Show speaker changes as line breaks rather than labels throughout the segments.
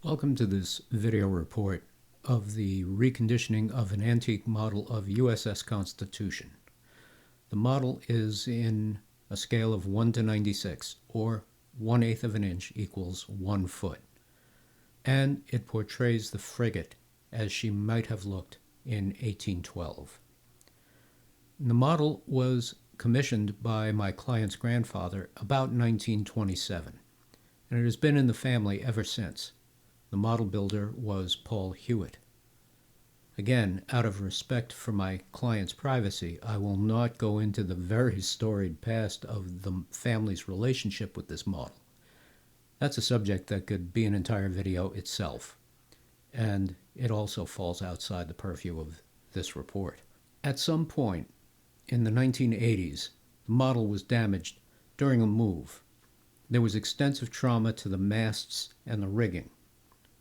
Welcome to this video report of the reconditioning of an antique model of USS Constitution. The model is in a scale of 1 to 96, or 1/8 of an inch equals 1 foot. And it portrays the frigate as she might have looked in 1812. The model was commissioned by my client's grandfather about 1927, and it has been in the family ever since. The model builder was Paul Hewitt. Again, out of respect for my client's privacy, I will not go into the very storied past of the family's relationship with this model. That's a subject that could be an entire video itself, and it also falls outside the purview of this report. At some point in the 1980s, the model was damaged during a move. There was extensive trauma to the masts and the rigging.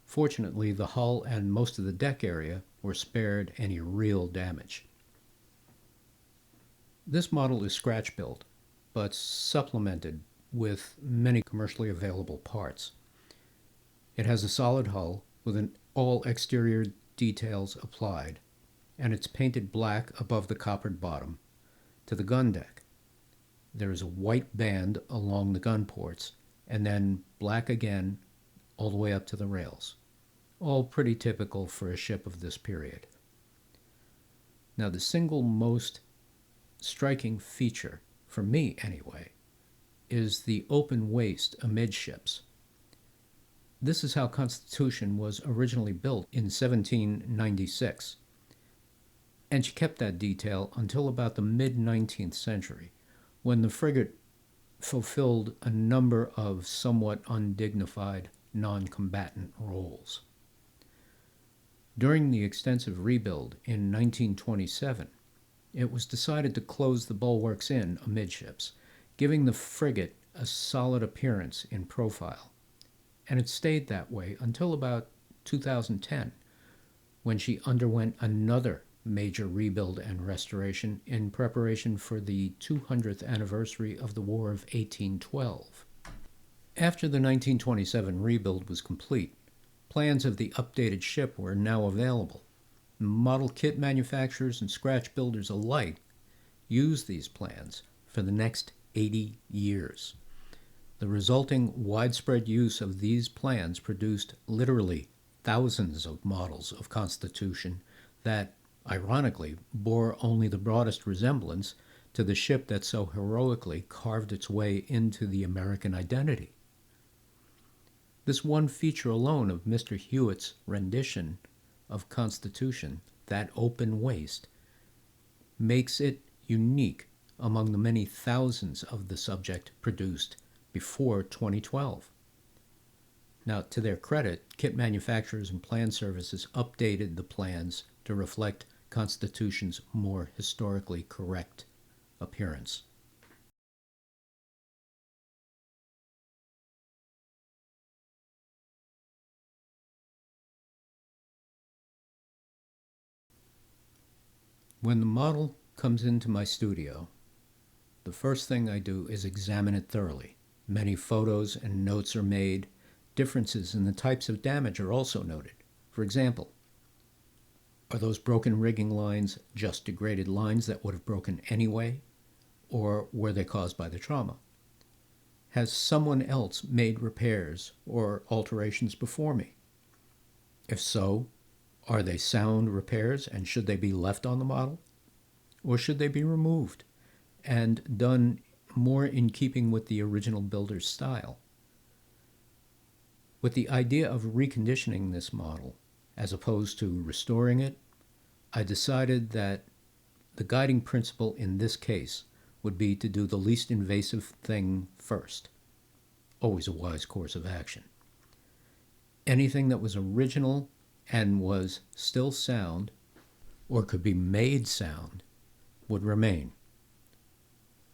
Fortunately, the hull and most of the deck area were spared any real damage. This model is scratch-built, but supplemented with many commercially available parts. It has a solid hull with all exterior details applied, and it's painted black above the coppered bottom to the gun deck. There is a white band along the gun ports, and then black again all the way up to the rails. All pretty typical for a ship of this period. Now, the single most striking feature, for me anyway, is the open waist amidships. This is how Constitution was originally built in 1796, and she kept that detail until about the mid-19th century, when the frigate fulfilled a number of somewhat undignified non-combatant roles. During the extensive rebuild in 1927, it was decided to close the bulwarks in amidships, giving the frigate a solid appearance in profile. And it stayed that way until about 2010, when she underwent another major rebuild and restoration in preparation for the 200th anniversary of the War of 1812. After the 1927 rebuild was complete, plans of the updated ship were now available. Model kit manufacturers and scratch builders alike used these plans for the next 80 years. The resulting widespread use of these plans produced literally thousands of models of Constitution that, ironically, bore only the broadest resemblance to the ship that so heroically carved its way into the American identity. This one feature alone of Mr. Hewitt's rendition of Constitution, that open waist, makes it unique among the many thousands of the subject produced before 2012. Now, to their credit, kit manufacturers and plan services updated the plans to reflect Constitution's more historically correct appearance. When the model comes into my studio, the first thing I do is examine it thoroughly. Many photos and notes are made. Differences in the types of damage are also noted. For example, are those broken rigging lines just degraded lines that would have broken anyway, or were they caused by the trauma? Has someone else made repairs or alterations before me? If so, are they sound repairs, and should they be left on the model? Or should they be removed and done more in keeping with the original builder's style? With the idea of reconditioning this model, as opposed to restoring it, I decided that the guiding principle in this case would be to do the least invasive thing first. Always a wise course of action. Anything that was original and was still sound, or could be made sound, would remain.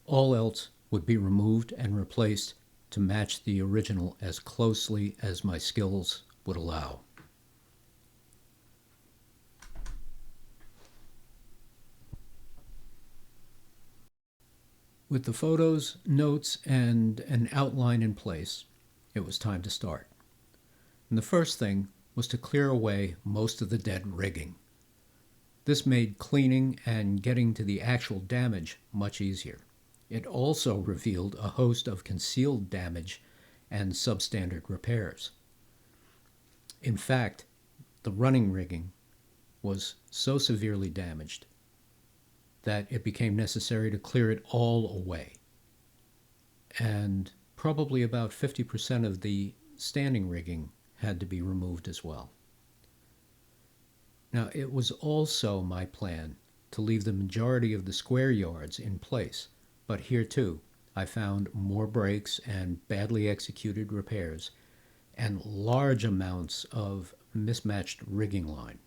All else would be removed and replaced to match the original as closely as my skills would allow. With the photos, notes, and an outline in place, it was time to start. And the first thing was to clear away most of the dead rigging. This made cleaning and getting to the actual damage much easier. It also revealed a host of concealed damage and substandard repairs. In fact, the running rigging was so severely damaged that it became necessary to clear it all away. And probably about 50% of the standing rigging had to be removed as well. Now, it was also my plan to leave the majority of the square yards in place, but here too, I found more breaks and badly executed repairs and large amounts of mismatched rigging line.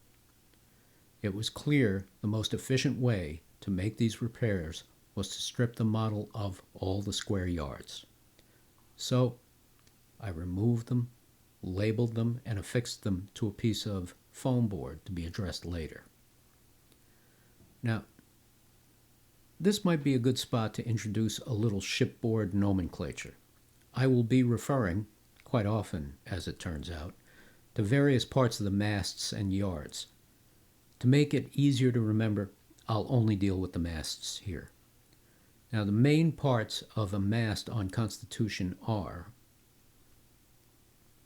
It was clear the most efficient way to make these repairs was to strip the model of all the square yards. So I removed them, labeled them, and affixed them to a piece of foam board to be addressed later. Now, this might be a good spot to introduce a little shipboard nomenclature. I will be referring, quite often as it turns out, to various parts of the masts and yards. To make it easier to remember, I'll only deal with the masts here. Now, the main parts of a mast on Constitution are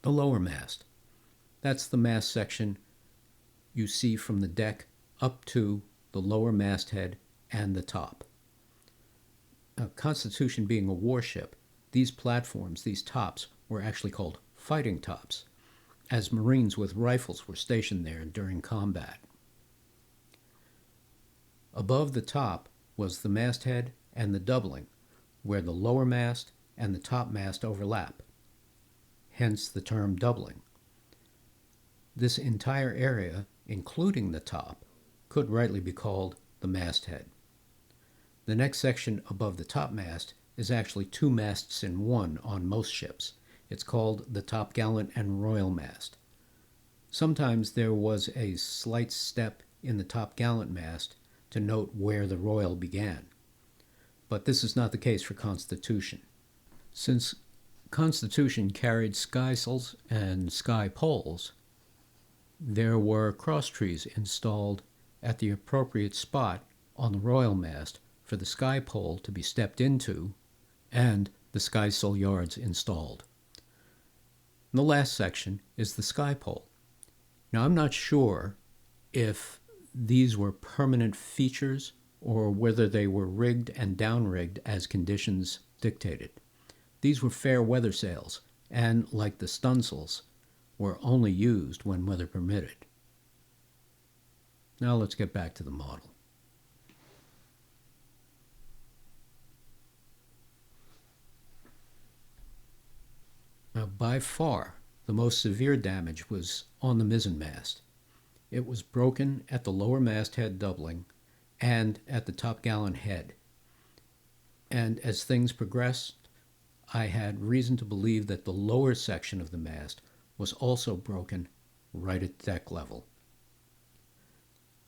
the lower mast. That's the mast section you see from the deck up to the lower masthead and the top. Now, Constitution being a warship, these platforms, these tops, were actually called fighting tops, as Marines with rifles were stationed there during combat. Above the top was the masthead and the doubling, where the lower mast and the topmast overlap, hence the term doubling. This entire area, including the top, could rightly be called the masthead. The next section above the topmast is actually two masts in one on most ships. It's called the topgallant and royal mast. Sometimes there was a slight step in the topgallant mast to note where the royal began. But this is not the case for Constitution. Since Constitution carried skysails and sky poles, there were cross trees installed at the appropriate spot on the royal mast for the sky pole to be stepped into and the skysail yards installed. And the last section is the sky pole. Now, I'm not sure if these were permanent features or whether they were rigged and downrigged as conditions dictated. These were fair weather sails and, like the stunsails, were only used when weather permitted. Now let's get back to the model. Now, by far, the most severe damage was on the mizzen mast. It was broken at the lower masthead doubling and at the topgallant head. And as things progressed, I had reason to believe that the lower section of the mast was also broken right at deck level.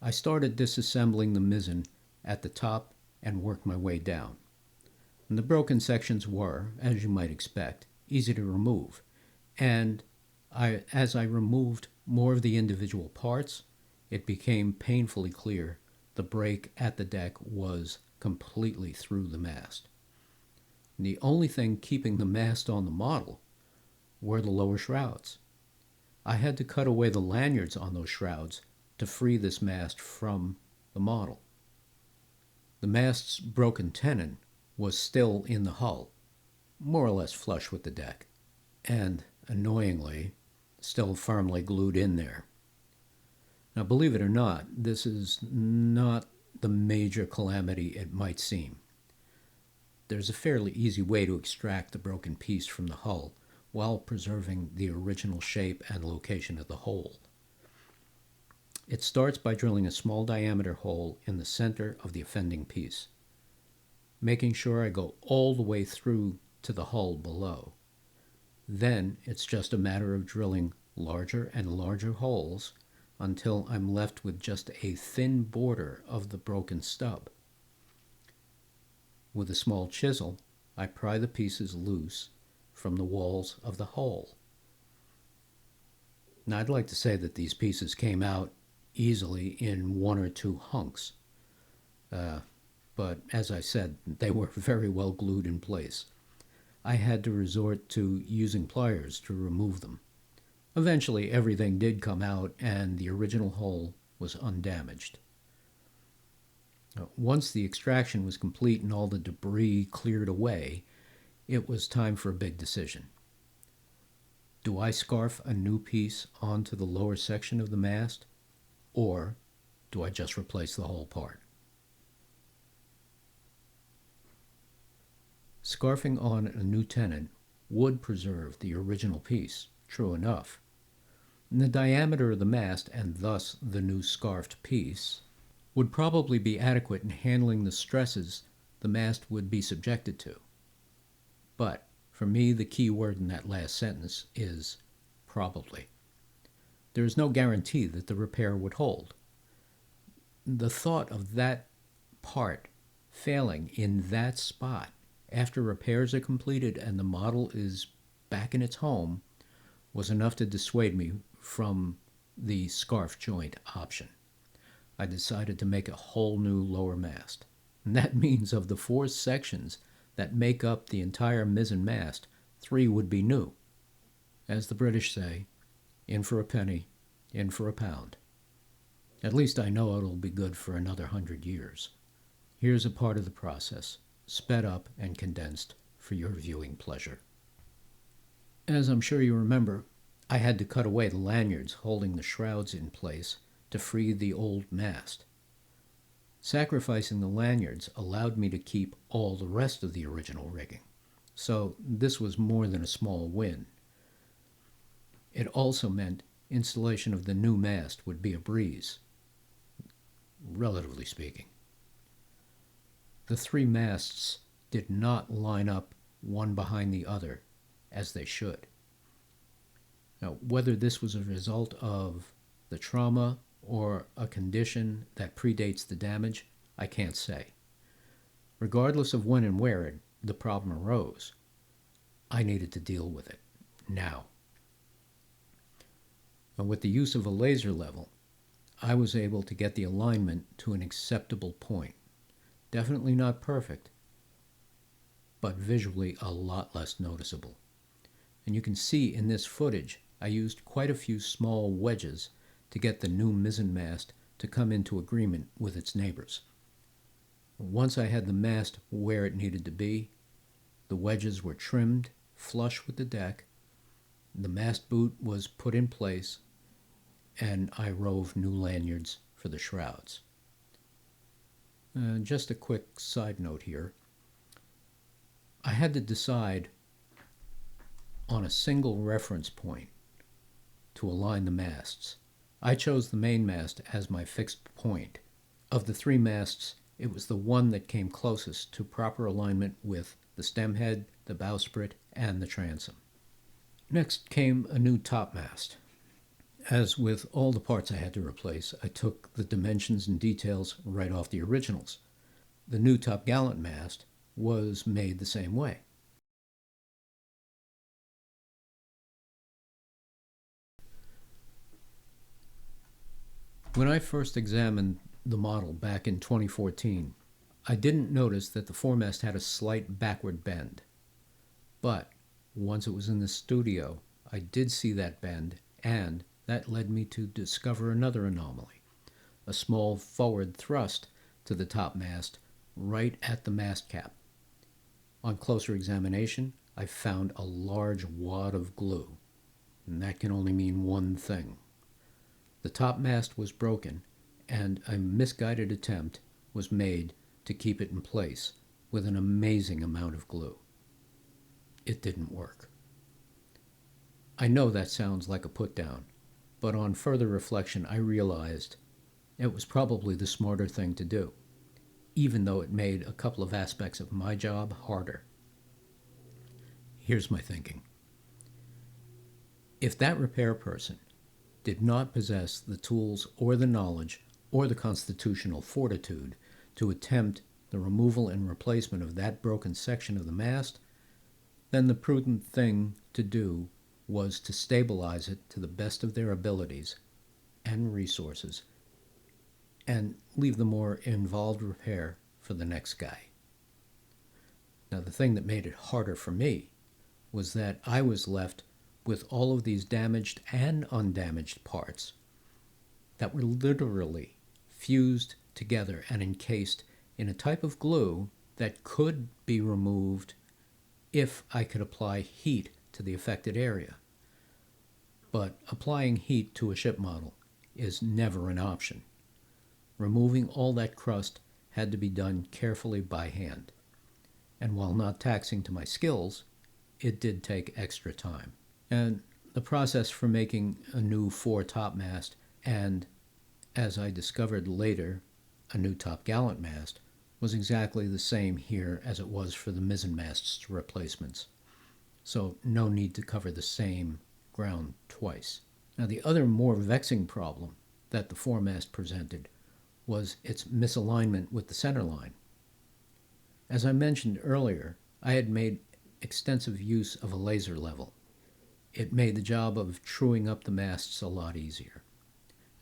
I started disassembling the mizzen at the top and worked my way down. And the broken sections were, as you might expect, easy to remove, and as I removed more of the individual parts, it became painfully clear the break at the deck was completely through the mast. And the only thing keeping the mast on the model were the lower shrouds. I had to cut away the lanyards on those shrouds to free this mast from the model. The mast's broken tenon was still in the hull, more or less flush with the deck, and, annoyingly, still firmly glued in there. Now, believe it or not, this is not the major calamity it might seem. There's a fairly easy way to extract the broken piece from the hull while preserving the original shape and location of the hole. It starts by drilling a small diameter hole in the center of the offending piece, making sure I go all the way through to the hull below. Then it's just a matter of drilling larger and larger holes until I'm left with just a thin border of the broken stub. With a small chisel, I pry the pieces loose from the walls of the hole. Now, I'd like to say that these pieces came out easily in one or two hunks, but as I said, they were very well glued in place. I had to resort to using pliers to remove them. Eventually, everything did come out, and the original hull was undamaged. Once the extraction was complete and all the debris cleared away, it was time for a big decision. Do I scarf a new piece onto the lower section of the mast, or do I just replace the whole part? Scarfing on a new tenon would preserve the original piece, true enough. And the diameter of the mast, and thus the new scarfed piece, would probably be adequate in handling the stresses the mast would be subjected to. But for me, the key word in that last sentence is probably. There is no guarantee that the repair would hold. The thought of that part failing in that spot after repairs are completed and the model is back in its home was enough to dissuade me from the scarf joint option. I decided to make a whole new lower mast. And that means of the 4 sections that make up the entire mizzen mast, 3 would be new. As the British say, in for a penny, in for a pound. At least I know it'll be good for another 100 years. Here's a part of the process, sped up and condensed for your viewing pleasure. As I'm sure you remember, I had to cut away the lanyards holding the shrouds in place to free the old mast. Sacrificing the lanyards allowed me to keep all the rest of the original rigging, so this was more than a small win. It also meant installation of the new mast would be a breeze, relatively speaking. The 3 masts did not line up one behind the other as they should. Now, whether this was a result of the trauma or a condition that predates the damage, I can't say. Regardless of when and where the problem arose, I needed to deal with it now. And with the use of a laser level, I was able to get the alignment to an acceptable point. Definitely not perfect, but visually a lot less noticeable. And you can see in this footage, I used quite a few small wedges to get the new mizzen mast to come into agreement with its neighbors. Once I had the mast where it needed to be, the wedges were trimmed flush with the deck, the mast boot was put in place, and I rove new lanyards for the shrouds. Just a quick side note here. I had to decide on a single reference point to align the masts. I chose the main mast as my fixed point. Of the 3 masts, it was the one that came closest to proper alignment with the stem head, the bowsprit, and the transom. Next came a new topmast. As with all the parts I had to replace, I took the dimensions and details right off the originals. The new topgallant mast was made the same way. When I first examined the model back in 2014, I didn't notice that the foremast had a slight backward bend. But once it was in the studio, I did see that bend, and that led me to discover another anomaly, a small forward thrust to the topmast right at the mast cap. On closer examination, I found a large wad of glue, and that can only mean one thing. The topmast was broken, and a misguided attempt was made to keep it in place with an amazing amount of glue. It didn't work. I know that sounds like a put-down, but on further reflection I realized it was probably the smarter thing to do, even though it made a couple of aspects of my job harder. Here's my thinking. If that repair person did not possess the tools or the knowledge or the constitutional fortitude to attempt the removal and replacement of that broken section of the mast, then the prudent thing to do was to stabilize it to the best of their abilities and resources and leave the more involved repair for the next guy. Now, the thing that made it harder for me was that I was left with all of these damaged and undamaged parts that were literally fused together and encased in a type of glue that could be removed if I could apply heat to the affected area. But applying heat to a ship model is never an option. Removing all that crust had to be done carefully by hand. And while not taxing to my skills, it did take extra time. And the process for making a new Fore topmast and, as I discovered later, a new topgallant mast was exactly the same here as it was for the mizzen mast's replacements. So no need to cover the same ground twice. Now, the other more vexing problem that the foremast presented was its misalignment with the center line. As I mentioned earlier, I had made extensive use of a laser level. It made the job of truing up the masts a lot easier.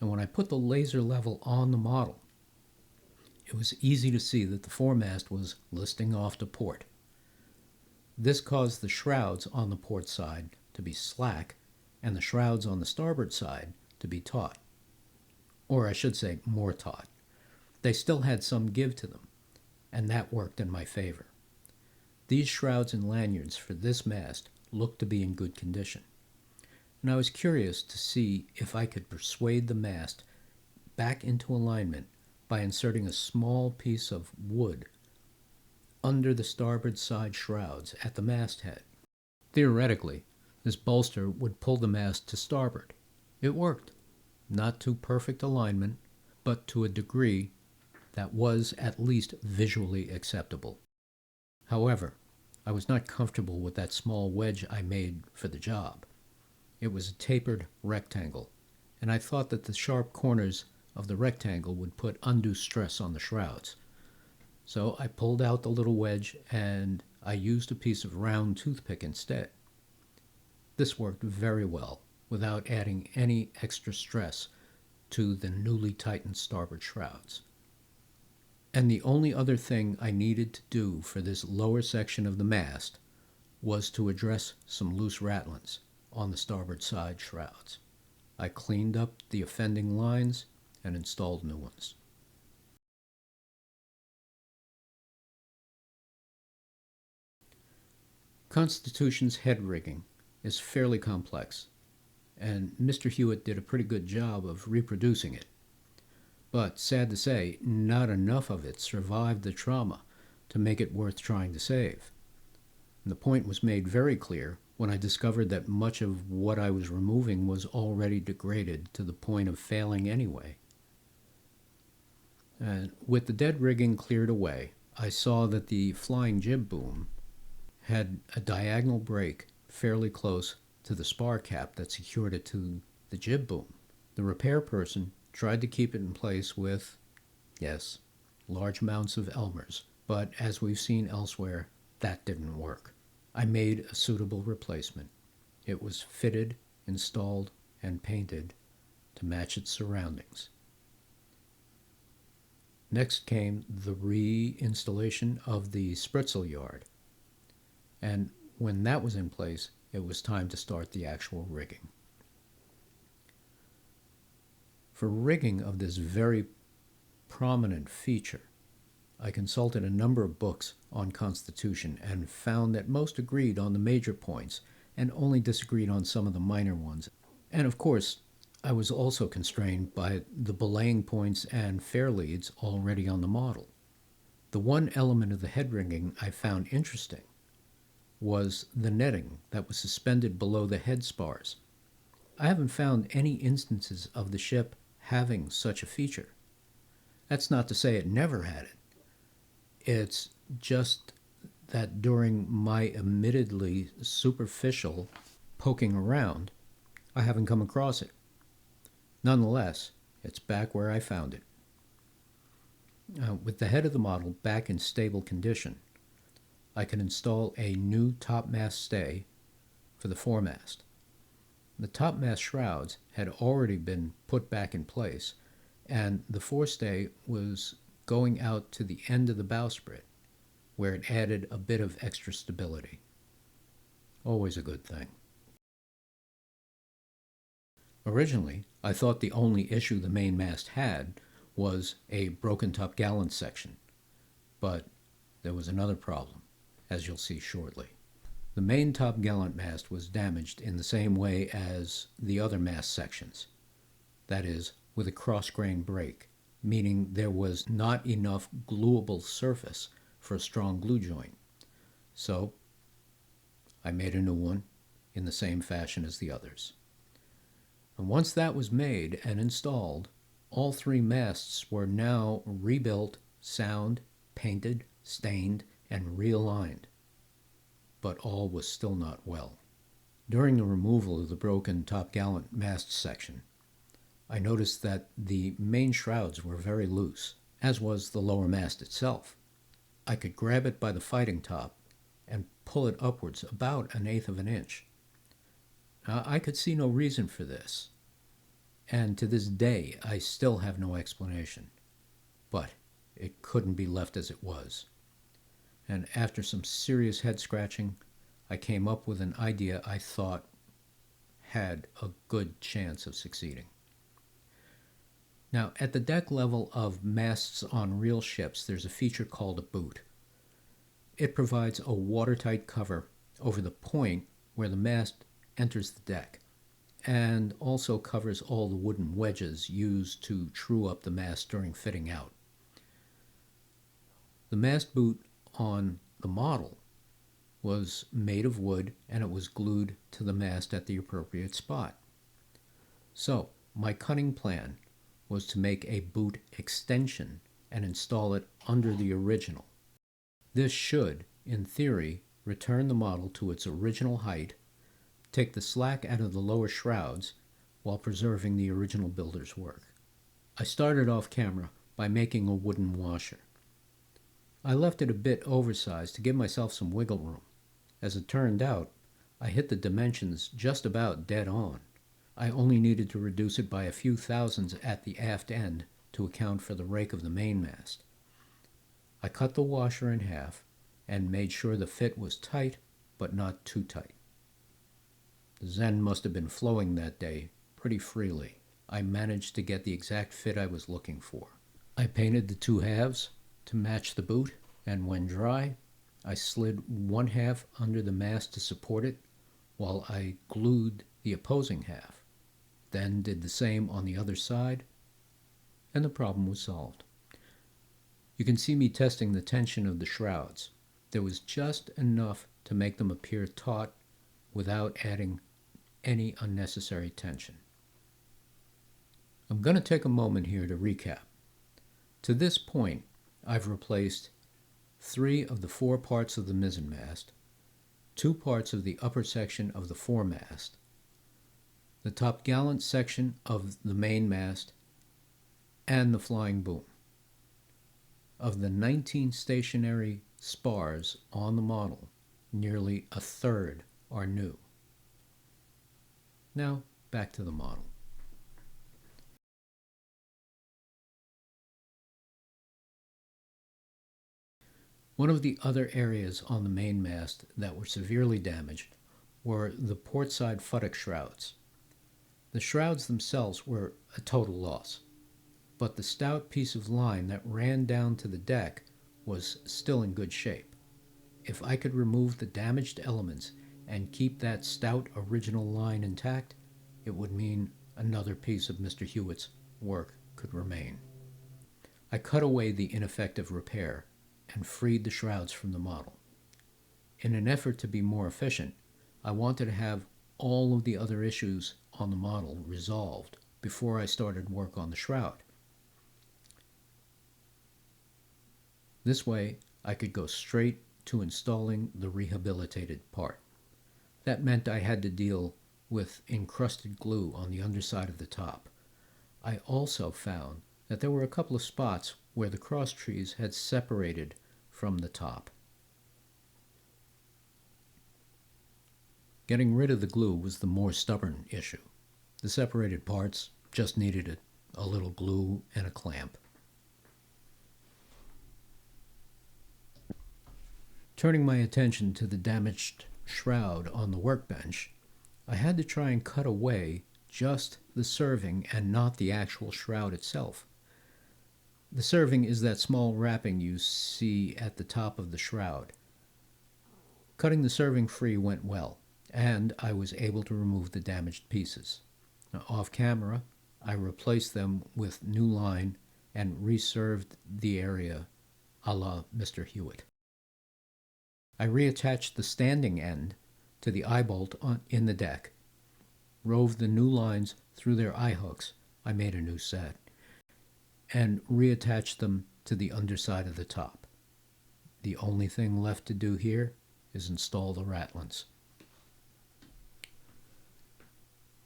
And when I put the laser level on the model, it was easy to see that the foremast was listing off to port. This caused the shrouds on the port side to be slack and the shrouds on the starboard side to be taut. Or I should say more taut. They still had some give to them, and that worked in my favor. These shrouds and lanyards for this mast looked to be in good condition, and I was curious to see if I could persuade the mast back into alignment by inserting a small piece of wood under the starboard side shrouds at the masthead. Theoretically, this bolster would pull the mast to starboard. It worked. Not to perfect alignment, but to a degree that was at least visually acceptable. However, I was not comfortable with that small wedge I made for the job. It was a tapered rectangle, and I thought that the sharp corners of the rectangle would put undue stress on the shrouds. So I pulled out the little wedge and I used a piece of round toothpick instead. This worked very well without adding any extra stress to the newly tightened starboard shrouds. And the only other thing I needed to do for this lower section of the mast was to address some loose rattlings on the starboard side shrouds. I cleaned up the offending lines and installed new ones. Constitution's head rigging is fairly complex, and Mr. Hewitt did a pretty good job of reproducing it. But, sad to say, not enough of it survived the trauma to make it worth trying to save. And the point was made very clear when I discovered that much of what I was removing was already degraded to the point of failing anyway. And with the dead rigging cleared away, I saw that the flying jib boom had a diagonal break fairly close to the spar cap that secured it to the jib boom. The repair person tried to keep it in place with, yes, large amounts of Elmers, but as we've seen elsewhere, that didn't work. I made a suitable replacement. It was fitted, installed, and painted to match its surroundings. Next came the reinstallation of the spritzel yard, and when that was in place, it was time to start the actual rigging. For rigging of this very prominent feature, I consulted a number of books on Constitution and found that most agreed on the major points and only disagreed on some of the minor ones. And of course, I was also constrained by the belaying points and fair leads already on the model. The one element of the head rigging I found interesting was the netting that was suspended below the head spars. I haven't found any instances of the ship having such a feature. That's not to say it never had it. It's just that during my admittedly superficial poking around, I haven't come across it. Nonetheless, it's back where I found it. With the head of the model back in stable condition, I can install a new topmast stay for the foremast. The topmast shrouds had already been put back in place, and the forestay was going out to the end of the bowsprit, where it added a bit of extra stability. Always a good thing. Originally, I thought the only issue the mainmast had was a broken topgallant section, but there was another problem, as you'll see shortly. The main topgallant mast was damaged in the same way as the other mast sections, that is, with a cross-grain break, meaning there was not enough gluable surface for a strong glue joint. So I made a new one in the same fashion as the others. And once that was made and installed, all three masts were now rebuilt, sound, painted, stained, and realigned. But all was still not well. During the removal of the broken topgallant mast section, I noticed that the main shrouds were very loose, as was the lower mast itself. I could grab it by the fighting top and pull it upwards about 1/8 of an inch. I could see no reason for this, and to this day I still have no explanation. But it couldn't be left as it was. And after some serious head scratching, I came up with an idea I thought had a good chance of succeeding. Now, at the deck level of masts on real ships, there's a feature called a boot. It provides a watertight cover over the point where the mast enters the deck, and also covers all the wooden wedges used to true up the mast during fitting out. The mast boot on the model was made of wood, and it was glued to the mast at the appropriate spot. So my cunning plan was to make a boot extension and install it under the original. This should, in theory, return the model to its original height, take the slack out of the lower shrouds, while preserving the original builder's work. I started off camera by making a wooden washer. I left it a bit oversized to give myself some wiggle room. As it turned out, I hit the dimensions just about dead on. I only needed to reduce it by a few thousandths at the aft end to account for the rake of the mainmast. I cut the washer in half and made sure the fit was tight, but not too tight. The Zen must have been flowing that day pretty freely. I managed to get the exact fit I was looking for. I painted the two halves to match the boot, and when dry, I slid one half under the mast to support it, while I glued the opposing half. Then did the same on the other side, and the problem was solved. You can see me testing the tension of the shrouds. There was just enough to make them appear taut without adding any unnecessary tension. I'm going to take a moment here to recap. To this point, I've replaced 3 of the 4 parts of the mizzen mast, 2 parts of the upper section of the foremast, the topgallant section of the mainmast, and the flying boom. Of the 19 stationary spars on the model, nearly a third are new. Now, back to the model. One of the other areas on the mainmast that were severely damaged were the portside Futtock shrouds. The shrouds themselves were a total loss, but the stout piece of line that ran down to the deck was still in good shape. If I could remove the damaged elements and keep that stout original line intact, it would mean another piece of Mr. Hewitt's work could remain. I cut away the ineffective repair and freed the shrouds from the model. In an effort to be more efficient, I wanted to have all of the other issues on the model resolved before I started work on the shroud. This way, I could go straight to installing the rehabilitated part. That meant I had to deal with encrusted glue on the underside of the top. I also found that there were a couple of spots where the cross trees had separated from the top. Getting rid of the glue was the more stubborn issue. The separated parts just needed a little glue and a clamp. Turning my attention to the damaged shroud on the workbench, I had to try and cut away just the serving and not the actual shroud itself. The serving is that small wrapping you see at the top of the shroud. Cutting the serving free went well, and I was able to remove the damaged pieces. Now, off camera, I replaced them with new line and reserved the area a la Mr. Hewitt. I reattached the standing end to the eye bolt in the deck, rove the new lines through their eye hooks. I made a new set, and reattached them to the underside of the top. The only thing left to do here is install the Rattlings.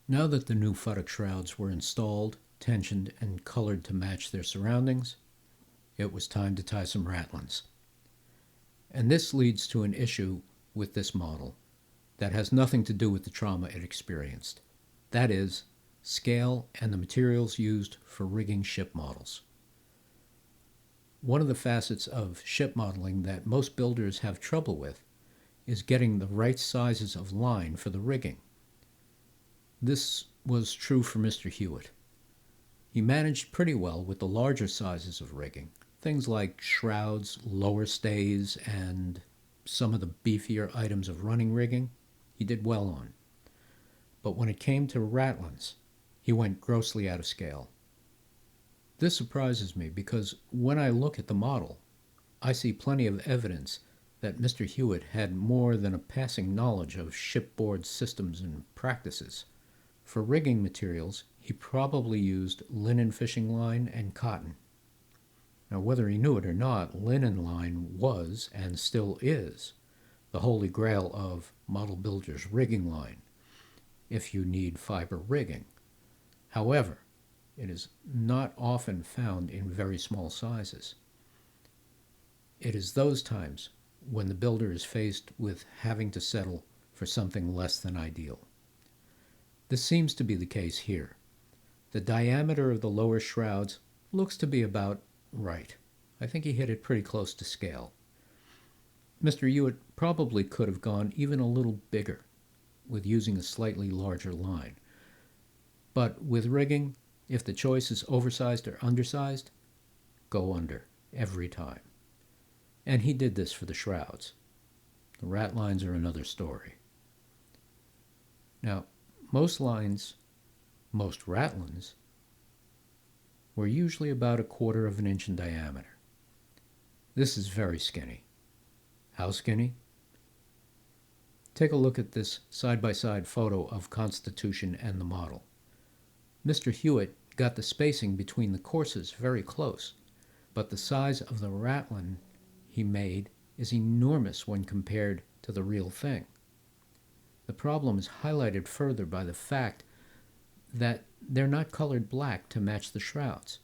Now that the new Futtock shrouds were installed, tensioned, and colored to match their surroundings, it was time to tie some Rattlings. And this leads to an issue with this model that has nothing to do with the trauma it experienced. That is, scale and the materials used for rigging ship models. One of the facets of ship modeling that most builders have trouble with is getting the right sizes of line for the rigging. This was true for Mr. Hewitt. He managed pretty well with the larger sizes of rigging, things like shrouds, lower stays, and some of the beefier items of running rigging, he did well on. But when it came to Rattlings, he went grossly out of scale. This surprises me because when I look at the model, I see plenty of evidence that Mr. Hewitt had more than a passing knowledge of shipboard systems and practices. For rigging materials, he probably used linen fishing line and cotton. Now, whether he knew it or not, linen line was, and still is, the holy grail of model builders' rigging line, if you need fiber rigging. However, it is not often found in very small sizes. It is those times when the builder is faced with having to settle for something less than ideal. This seems to be the case here. The diameter of the lower shrouds looks to be about right. I think he hit it pretty close to scale. Mr. Hewitt probably could have gone even a little bigger with using a slightly larger line. But with rigging, if the choice is oversized or undersized, go under every time. And he did this for the shrouds. The ratlines are another story. Now, most Rattlings, were usually about 1/4 of an inch in diameter. This is very skinny. How skinny? Take a look at this side-by-side photo of Constitution and the model. Mr. Hewitt got the spacing between the courses very close, but the size of the Rattling he made is enormous when compared to the real thing. The problem is highlighted further by the fact that they're not colored black to match the shrouds.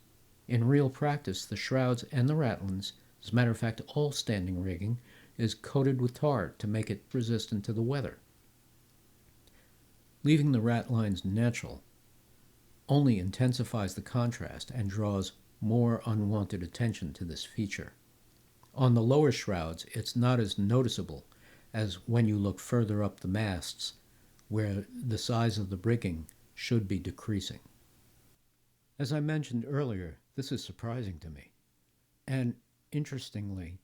In real practice, the shrouds and the Rattlings, as a matter of fact, all standing rigging, is coated with tar to make it resistant to the weather. Leaving the ratlines natural only intensifies the contrast and draws more unwanted attention to this feature. On the lower shrouds, it's not as noticeable as when you look further up the masts, where the size of the rigging should be decreasing. As I mentioned earlier, this is surprising to me. And interestingly,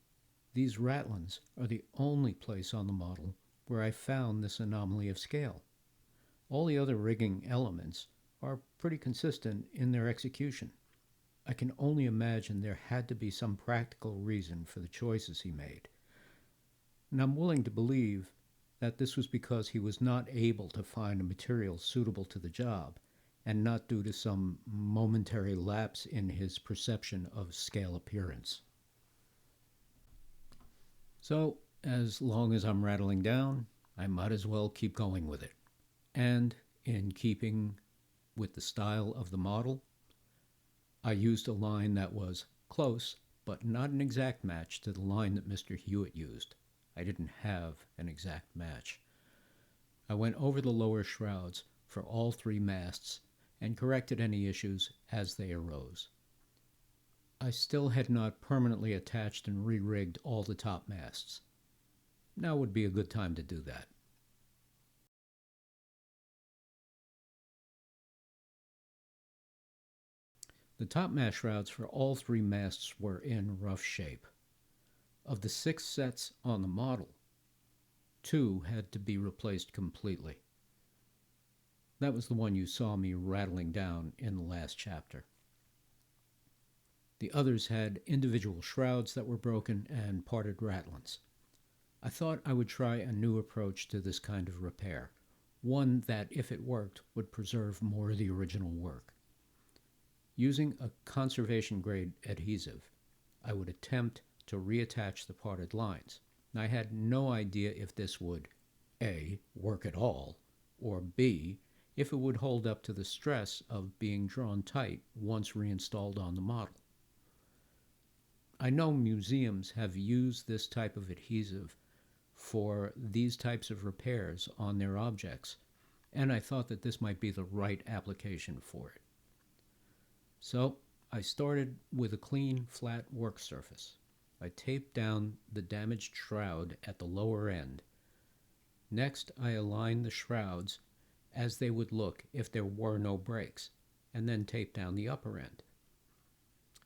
these Rattlings are the only place on the model where I found this anomaly of scale. All the other rigging elements are pretty consistent in their execution. I can only imagine there had to be some practical reason for the choices he made. And I'm willing to believe that this was because he was not able to find a material suitable to the job, and not due to some momentary lapse in his perception of scale appearance. So, as long as I'm rattling down, I might as well keep going with it. And in keeping with the style of the model, I used a line that was close, but not an exact match to the line that Mr. Hewitt used. I didn't have an exact match. I went over the lower shrouds for all three masts and corrected any issues as they arose. I still had not permanently attached and re-rigged all the topmasts. Now would be a good time to do that. The topmast shrouds for all three masts were in rough shape. Of the 6 sets on the model, 2 had to be replaced completely. That was the one you saw me rattling down in the last chapter. The others had individual shrouds that were broken and parted rattlings. I thought I would try a new approach to this kind of repair, one that, if it worked, would preserve more of the original work. Using a conservation-grade adhesive, I would attempt to reattach the parted lines. I had no idea if this would A, work at all, or B, if it would hold up to the stress of being drawn tight once reinstalled on the model. I know museums have used this type of adhesive for these types of repairs on their objects, and I thought that this might be the right application for it. So I started with a clean, flat work surface. I taped down the damaged shroud at the lower end. Next, I aligned the shrouds as they would look if there were no breaks, and then taped down the upper end.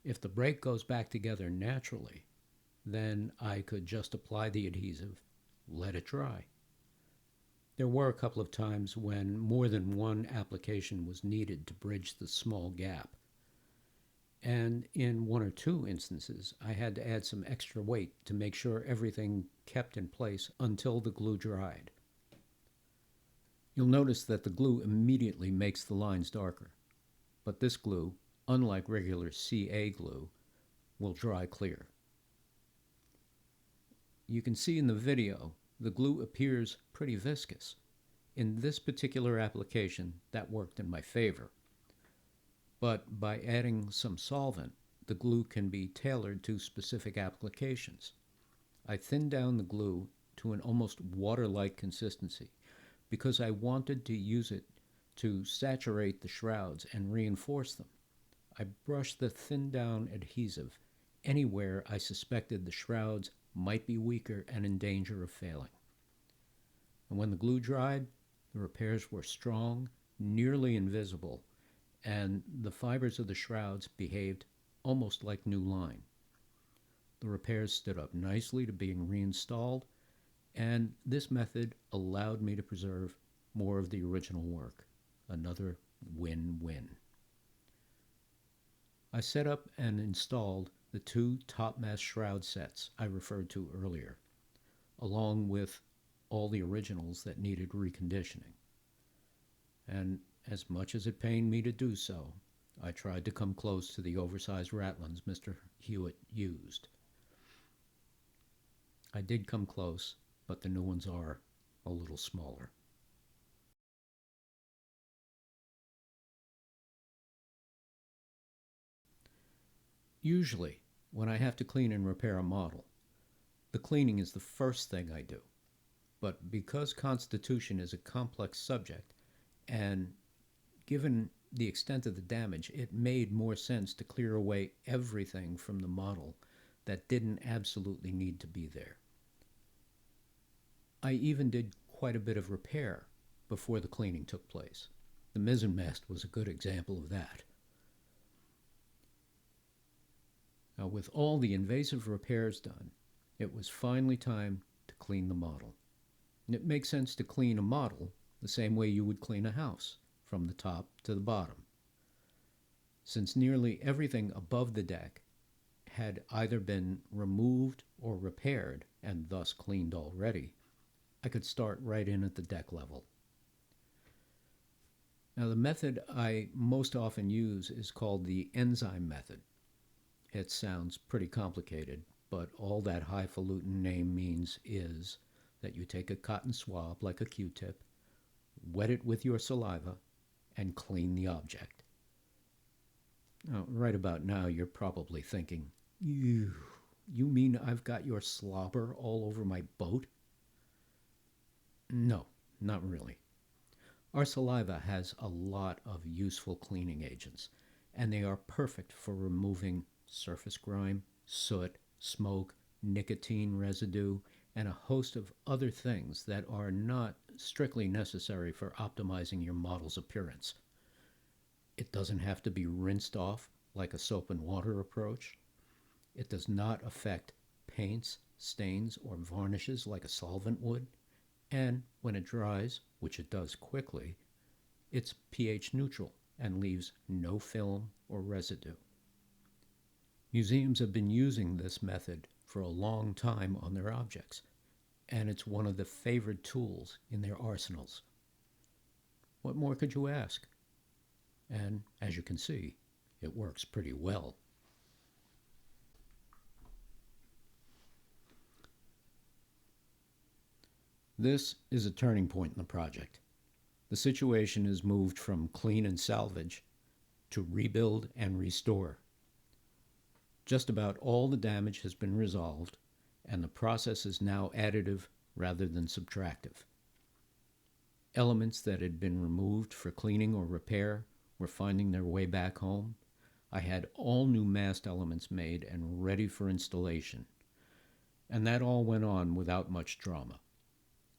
If the break goes back together naturally, then I could just apply the adhesive, let it dry. There were a couple of times when more than one application was needed to bridge the small gap. And in 1 or 2 instances, I had to add some extra weight to make sure everything kept in place until the glue dried. You'll notice that the glue immediately makes the lines darker, but this glue, unlike regular CA glue, will dry clear. You can see in the video, the glue appears pretty viscous. In this particular application, that worked in my favor. But by adding some solvent, the glue can be tailored to specific applications. I thinned down the glue to an almost water-like consistency because I wanted to use it to saturate the shrouds and reinforce them. I brushed the thinned down adhesive anywhere I suspected the shrouds might be weaker and in danger of failing. And when the glue dried, the repairs were strong, nearly invisible, and the fibers of the shrouds behaved almost like new line. The repairs stood up nicely to being reinstalled, and this method allowed me to preserve more of the original work. Another win-win. I set up and installed the 2 topmast shroud sets I referred to earlier, along with all the originals that needed reconditioning. And as much as it pained me to do so, I tried to come close to the oversized rattlings Mr. Hewitt used. I did come close, but the new ones are a little smaller. Usually, when I have to clean and repair a model, the cleaning is the first thing I do. But because Constitution is a complex subject, and given the extent of the damage, it made more sense to clear away everything from the model that didn't absolutely need to be there. I even did quite a bit of repair before the cleaning took place. The Mizzen mast was a good example of that. Now, with all the invasive repairs done, it was finally time to clean the model. And it makes sense to clean a model the same way you would clean a house, from the top to the bottom. Since nearly everything above the deck had either been removed or repaired, and thus cleaned already, I could start right in at the deck level. Now, the method I most often use is called the enzyme method. It sounds pretty complicated, but all that highfalutin name means is that you take a cotton swab like a Q-tip, wet it with your saliva, and clean the object. Now, right about now, you're probably thinking, you mean I've got your slobber all over my boat? No, not really. Our saliva has a lot of useful cleaning agents, and they are perfect for removing surface grime, soot, smoke, nicotine residue, and a host of other things that are not strictly necessary for optimizing your model's appearance. It doesn't have to be rinsed off like a soap and water approach. It does not affect paints, stains, or varnishes like a solvent would. And when it dries, which it does quickly, it's pH neutral and leaves no film or residue. Museums have been using this method for a long time on their objects, and it's one of the favored tools in their arsenals. What more could you ask? And as you can see, it works pretty well. This is a turning point in the project. The situation is moved from clean and salvage to rebuild and restore. Just about all the damage has been resolved, and the process is now additive rather than subtractive. Elements that had been removed for cleaning or repair were finding their way back home. I had all new mast elements made and ready for installation, and that all went on without much drama.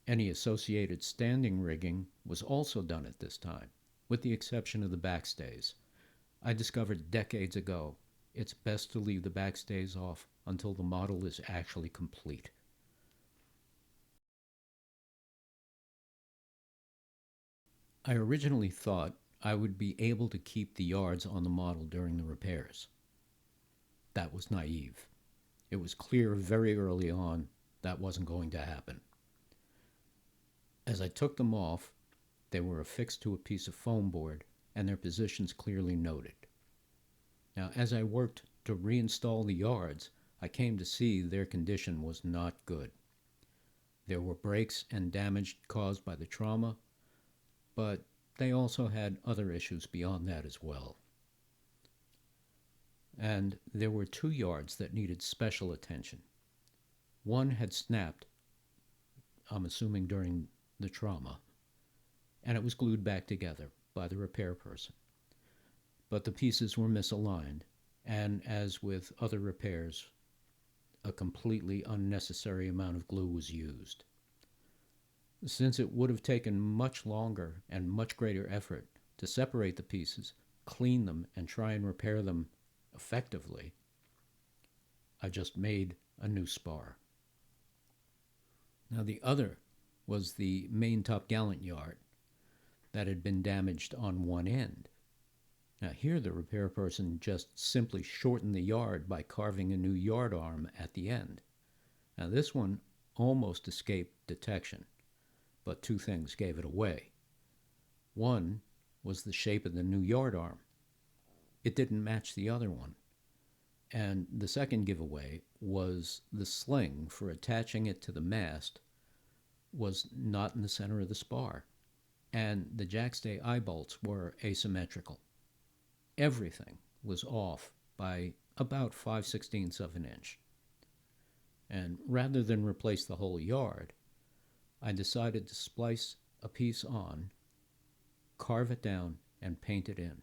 Any associated standing rigging was also done at this time, with the exception of the backstays. I discovered decades ago it's best to leave the backstays off until the model is actually complete. I originally thought I would be able to keep the yards on the model during the repairs. That was naive. It was clear very early on that wasn't going to happen. As I took them off, they were affixed to a piece of foam board and their positions clearly noted. Now, as I worked to reinstall the yards, I came to see their condition was not good. There were breaks and damage caused by the trauma, but they also had other issues beyond that as well. And there were 2 yards that needed special attention. One had snapped, I'm assuming during the trauma, and it was glued back together by the repair person. But the pieces were misaligned, and as with other repairs, a completely unnecessary amount of glue was used. Since it would have taken much longer and much greater effort to separate the pieces, clean them, and try and repair them effectively, I just made a new spar. Now the other was the main topgallant yard that had been damaged on one end. Now here the repair person just simply shortened the yard by carving a new yard arm at the end. Now this one almost escaped detection, but 2 things gave it away. One was the shape of the new yard arm. It didn't match the other one. And the second giveaway was the sling for attaching it to the mast was not in the center of the spar, and the jackstay eye bolts were asymmetrical. Everything was off by about 5/16 of an inch. And rather than replace the whole yard, I decided to splice a piece on, carve it down, and paint it in.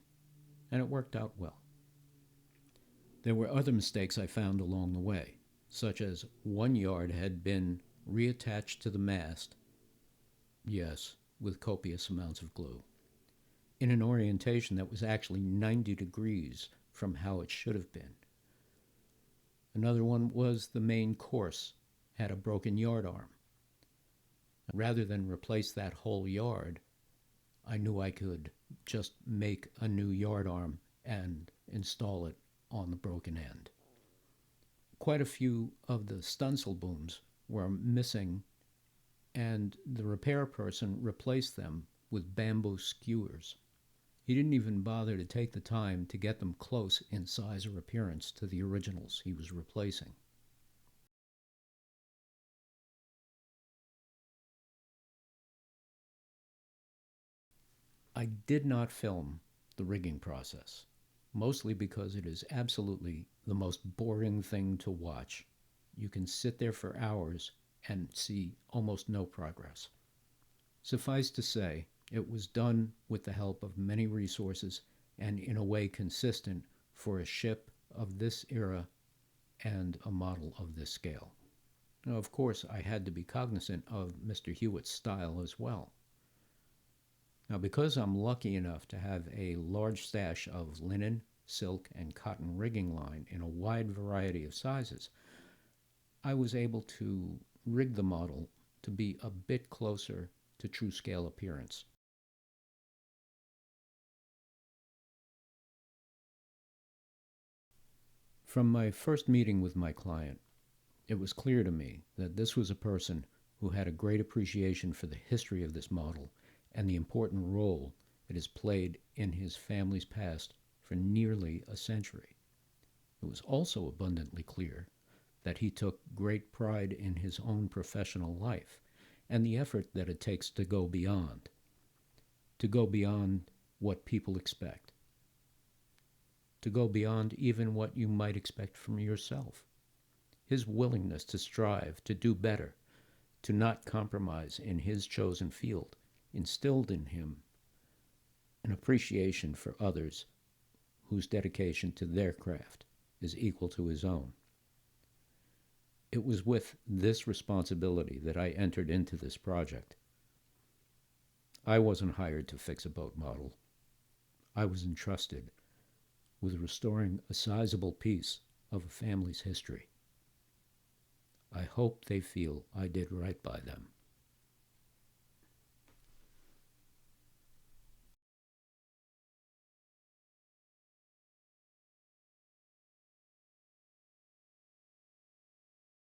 And it worked out well. There were other mistakes I found along the way, such as one yard had been reattached to the mast, yes, with copious amounts of glue, in an orientation that was actually 90 degrees from how it should have been. Another one was the main course had a broken yard arm. Rather than replace that whole yard, I knew I could just make a new yard arm and install it on the broken end. Quite a few of the stunsel booms were missing, and the repair person replaced them with bamboo skewers. He didn't even bother to take the time to get them close in size or appearance to the originals he was replacing. I did not film the rigging process, mostly because it is absolutely the most boring thing to watch. You can sit there for hours and see almost no progress. Suffice to say, it was done with the help of many resources and in a way consistent for a ship of this era and a model of this scale. Now, of course, I had to be cognizant of Mr. Hewitt's style as well. Now, because I'm lucky enough to have a large stash of linen, silk, and cotton rigging line in a wide variety of sizes, I was able to rig the model to be a bit closer to true scale appearance. From my first meeting with my client, it was clear to me that this was a person who had a great appreciation for the history of this model and the important role it has played in his family's past for nearly a century. It was also abundantly clear that he took great pride in his own professional life and the effort that it takes to go beyond what people expect, to go beyond even what you might expect from yourself. His willingness to strive, to do better, to not compromise in his chosen field, instilled in him an appreciation for others whose dedication to their craft is equal to his own. It was with this responsibility that I entered into this project. I wasn't hired to fix a boat model. I was entrusted with restoring a sizable piece of a family's history. I hope they feel I did right by them.